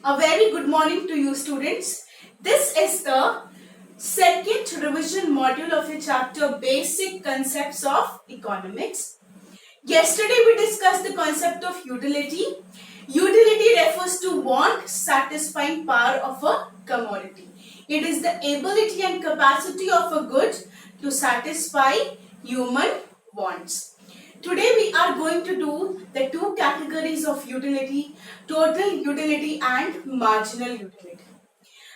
A very good morning to you students. This is the second revision module of your chapter Basic Concepts of Economics. Yesterday we discussed the concept of utility. Utility refers to want satisfying power of a commodity. It is the ability and capacity of a good to satisfy human wants. Today we are going to do the two categories of utility, total utility and marginal utility.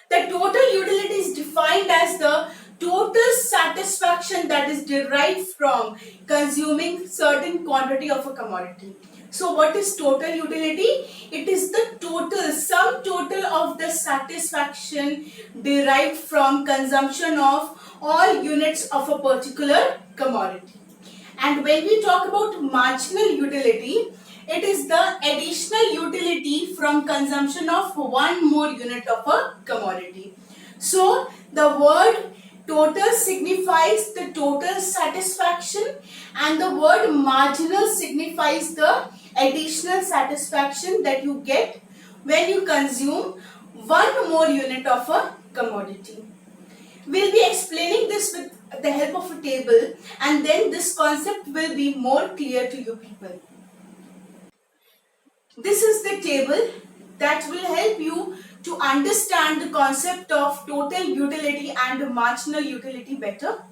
The total utility is defined as the total satisfaction that is derived from consuming certain quantity of a commodity. So what is total utility? It is the total, sum total of the satisfaction derived from consumption of all units of a particular commodity. And when we talk about marginal utility, it is the additional utility from consumption of one more unit of a commodity. So the word total signifies the total satisfaction and the word marginal signifies the additional satisfaction that you get when you consume one more unit of a commodity. We'll be explaining this with the help of a table and then this concept will be more clear to you people. This is the table that will help you to understand the concept of total utility and marginal utility better.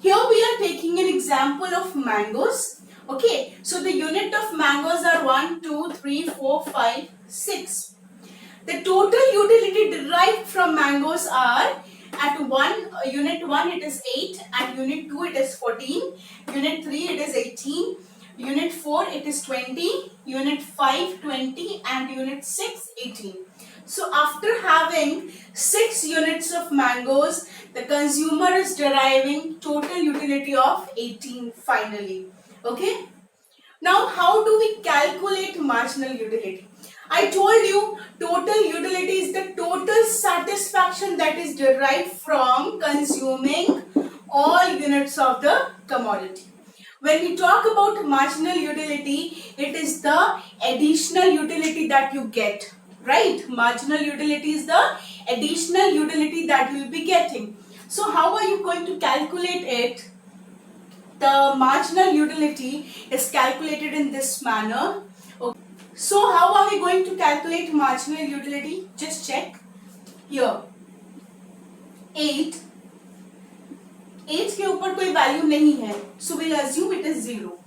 Here we are taking an example of mangoes. Okay, so the unit of mangoes are 1, 2, 3, 4, 5, 6. The total utility derived from mangoes are at unit 1 it is 8, at unit 2 it is 14, unit 3 it is 18, unit 4 it is 20, unit 5 20 and unit 6 18. So after having 6 units of mangoes, the consumer is deriving total utility of 18 finally. Okay. Now how do we calculate marginal utility? I told you total utility is the total satisfaction that is derived from consuming all units of the commodity. When we talk about marginal utility, it is the additional utility that you get, right? Marginal utility is the additional utility that you will be getting. So how are you going to calculate it? The marginal utility is calculated in this manner. Okay. So how are we going to calculate marginal utility? Just check here. 8 के ऊपर कोई value नहीं है, so we'll assume it is 0.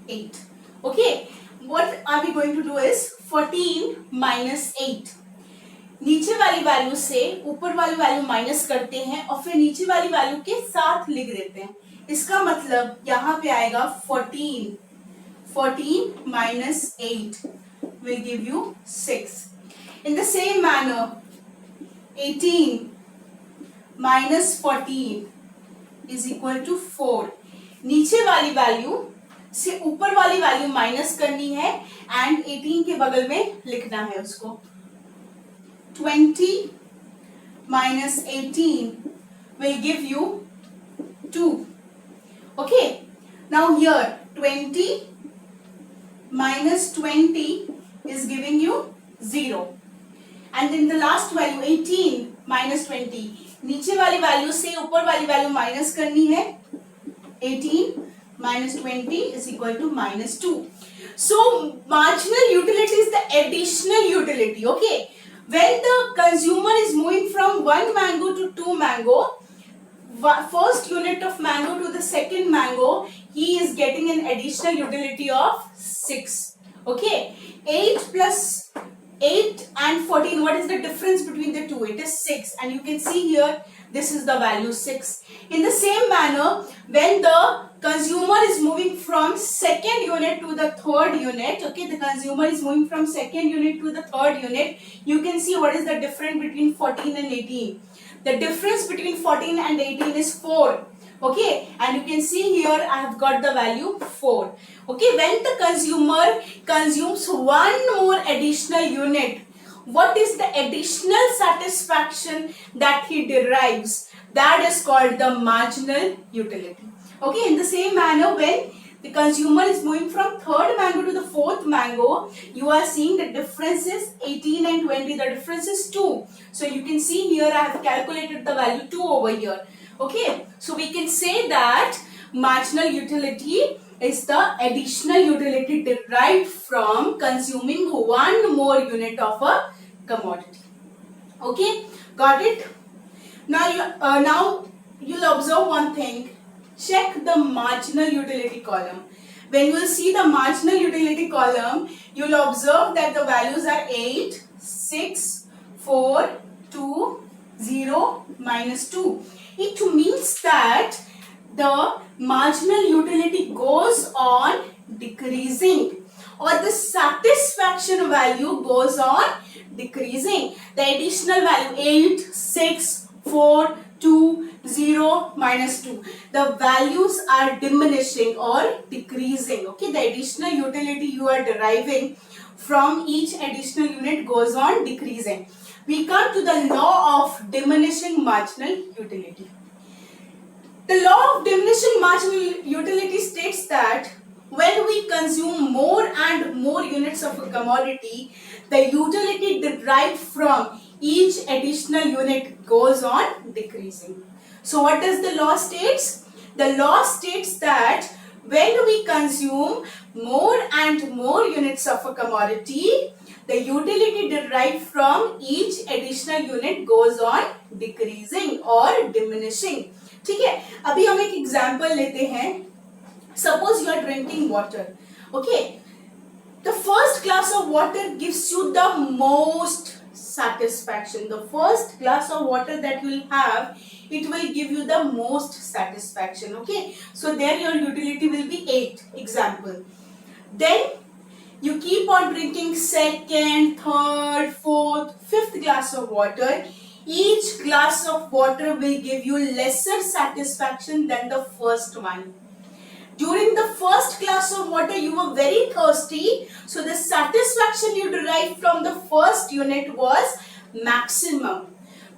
8. Okay. What are we going to do is 14 minus 8. नीचे वाली value से ऊपर वाली वैल्यू माइनस करते हैं और फिर नीचे वाली वैल्यू के साथ लिख देते हैं. इसका मतलब यहाँ पे आएगा 14 minus 8 will give you 6. In the same manner, 18 minus 14 is equal to 4. नीचे वाली वैल्यू से ऊपर वाली वैल्यू माइनस करनी है एंड 18 के बगल में लिखना है उसको. 20 minus 18 will give you 2. Okay. Now here 20 minus 20 is giving you 0. And then the last value 18 minus 20. नीचे वाली वैल्यू से ऊपर वाली वैल्यू माइनस करनी है. 18 minus 20 is equal to minus 2. So marginal utility is the additional utility. Okay. When the consumer is moving from one mango to two mango, first unit of mango to the second mango, he is getting an additional utility of 6. Okay. 8 plus 8 and 14, what is the difference between the two? It is 6 and you can see here this is the value 6. In the same manner, when the consumer is moving from second unit to the third unit, okay, the consumer is moving from second unit to the third unit, you can see what is the difference between 14 and 18. The difference between 14 and 18 is 4. Okay, and you can see here I have got the value 4. Okay, when the consumer consumes one more additional unit, what is the additional satisfaction that he derives? That is called the marginal utility. Okay, in the same manner, when the consumer is moving from third mango to the fourth mango, you are seeing the difference is 18 and 20. The difference is 2. So you can see here I have calculated the value 2 over here. Okay. So we can say that marginal utility is the additional utility derived from consuming one more unit of a commodity. Okay. Got it? Now you'll observe one thing. Check the marginal utility column. When you will see the marginal utility column, you will observe that the values are 8, 6, 4, 2, 0, minus 2. It means that the marginal utility goes on decreasing, or the satisfaction value goes on decreasing. The additional value 8, 6, 4, 2, 0, minus 2. The values are diminishing or decreasing. Okay, the additional utility you are deriving from each additional unit goes on decreasing. We come to the law of diminishing marginal utility. The law of diminishing marginal utility states that when we consume more and more units of a commodity, the utility derived from each additional unit goes on decreasing. So what does the law states? The law states that when we consume more and more units of a commodity, the utility derived from each additional unit goes on decreasing or diminishing. ठीक है, अभी हम एक example लेते हैं. Suppose you are drinking water. Okay, the first glass of water gives you the most satisfaction. The first glass of water that you will have, it will give you the most satisfaction. Okay, so there your utility will be 8. Example. Then you keep on drinking second, third, fourth, fifth glass of water. Each glass of water will give you lesser satisfaction than the first one. During the first glass of water, you were very thirsty, so the satisfaction you derived from the first unit was maximum.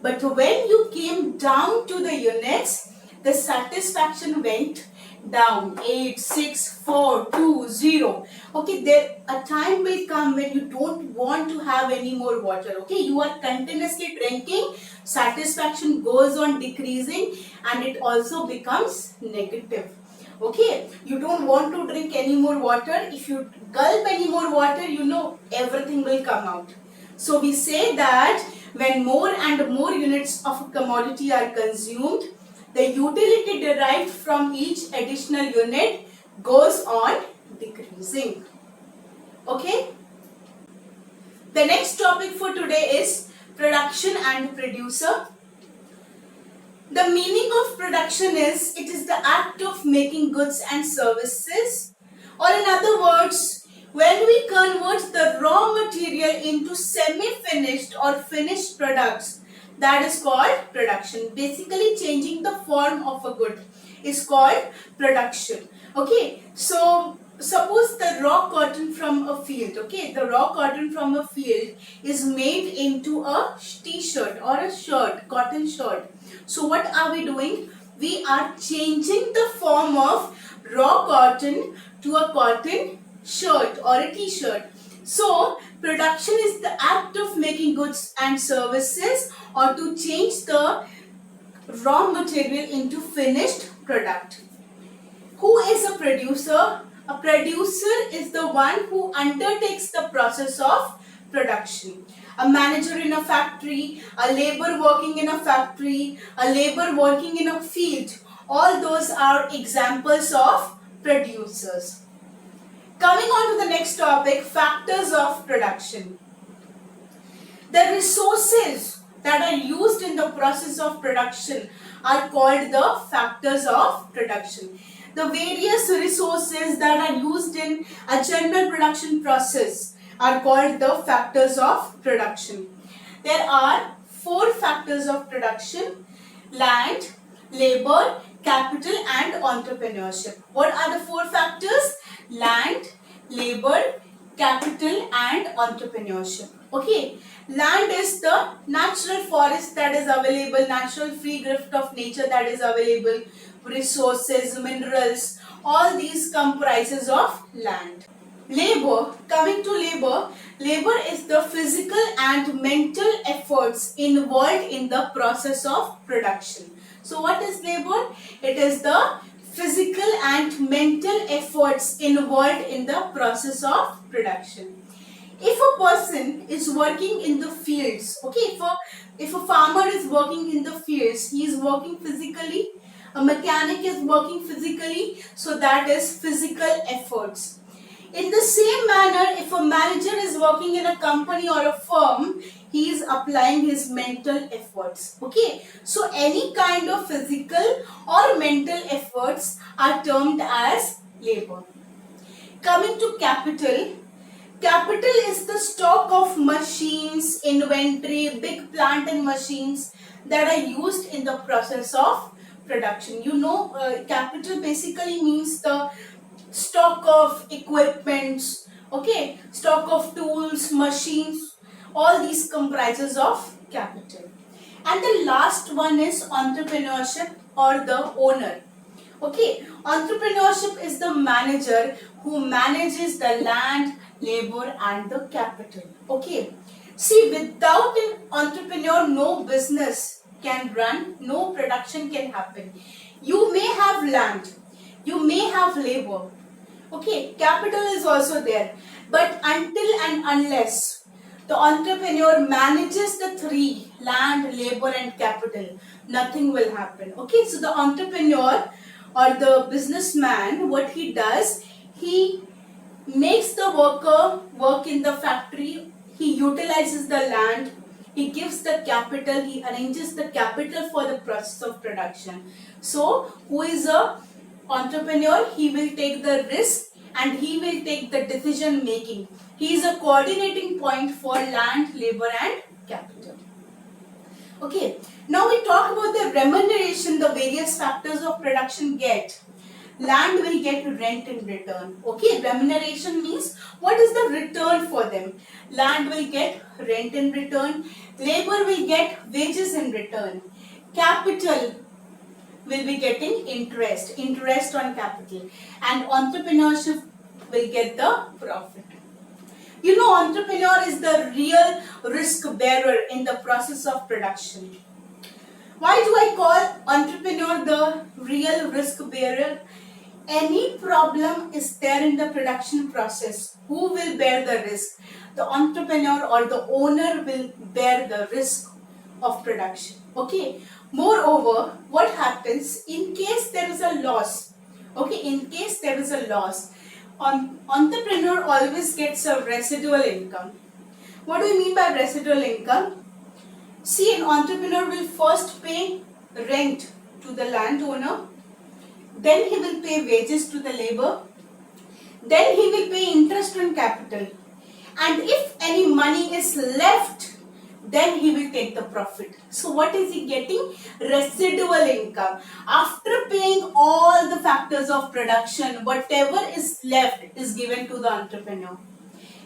But when you came down to the units, the satisfaction went down. 8, 6, 4, 2, 0. Okay, there a time will come when you don't want to have any more water. Okay, you are continuously drinking, satisfaction goes on decreasing, and it also becomes negative. Okay, you don't want to drink any more water. If you gulp any more water, you know everything will come out. So we say that when more and more units of a commodity are consumed, the utility derived from each additional unit goes on decreasing. Okay. The next topic for today is production and producer. The meaning of production is, it is the act of making goods and services, or in other words, when we convert the raw material into semi-finished or finished products, that is called production. Basically changing the form of a good is called production. Okay, so suppose the raw cotton from a field, okay, the raw cotton from a field is made into a t-shirt or a shirt, cotton shirt. So what are we doing? We are changing the form of raw cotton to a cotton shirt or a t-shirt. So production is the act of making goods and services, or to change the raw material into finished product. Who is a producer? A producer is the one who undertakes the process of production. A manager in a factory, a labor working in a factory, a labor working in a field, all those are examples of producers. Coming on to the next topic, factors of production. The resources that are used in the process of production are called the factors of production. The various resources that are used in a general production process are called the factors of production. There are 4 factors of production: land, labor, capital and entrepreneurship. What are the 4 factors? Land, labor, capital and entrepreneurship. Okay, land is the natural forest that is available, natural free gift of nature that is available, resources, minerals, All these comprises of land. Labor, coming to labor, labor is the physical and mental efforts involved in the process of production. So what is labor? It is the physical and mental efforts involved in the process of production. If a person is working in the fields, okay, if a farmer is working in the fields, he is working physically, a mechanic is working physically, so that is physical efforts. In the same manner, if a manager is working in a company or a firm, he is applying his mental efforts. Okay, so any kind of physical or mental efforts are termed as labor. Coming to capital, capital is the stock of machines, inventory, big plant and machines that are used in the process of production. You know, capital basically means the stock of equipments, okay, stock of tools, machines, all these comprises of capital. And the last one is entrepreneurship or the owner. Okay, entrepreneurship is the manager who manages the land, labor and the capital. Okay, see, without an entrepreneur, no business can run, no production can happen. You may have land, you may have labor, okay, capital is also there, but until and unless the entrepreneur manages the three, land, labor and capital, nothing will happen. Okay, so the entrepreneur or the businessman, what he does, he makes the worker work in the factory, he utilizes the land, he gives the capital, he arranges the capital for the process of production. So who is a entrepreneur? He will take the risk and he will take the decision making. He is a coordinating point for land, labor and capital. Okay, now we talk about the remuneration the various factors of production get. Land will get rent in return. Okay, remuneration means what is the return for them. Land will get rent in return. Labor will get wages in return. Capital will be getting interest on capital. And entrepreneurship will get the profit. You know, entrepreneur is the real risk bearer in the process of production. Why do I call entrepreneur the real risk bearer? Any problem is there in the production process, who will bear the risk? The entrepreneur or the owner will bear the risk of production. Okay. Moreover, what happens in case there is a loss? Okay, in case there is a loss, entrepreneur always gets a residual income. What do we mean by residual income? See, an entrepreneur will first pay rent to the landowner, then he will pay wages to the labor, then he will pay interest on capital, and if any money is left, then he will take the profit. So what is he getting? Residual income. After paying all the factors of production, whatever is left is given to the entrepreneur.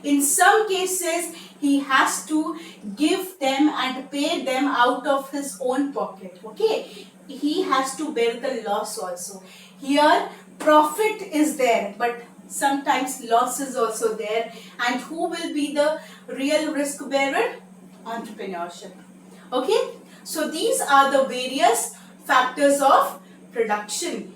In some cases, he has to give them and pay them out of his own pocket. Okay, he has to bear the loss also. Here, profit is there, but sometimes loss is also there. And who will be the real risk bearer? Entrepreneurship. Okay, so these are the various factors of production.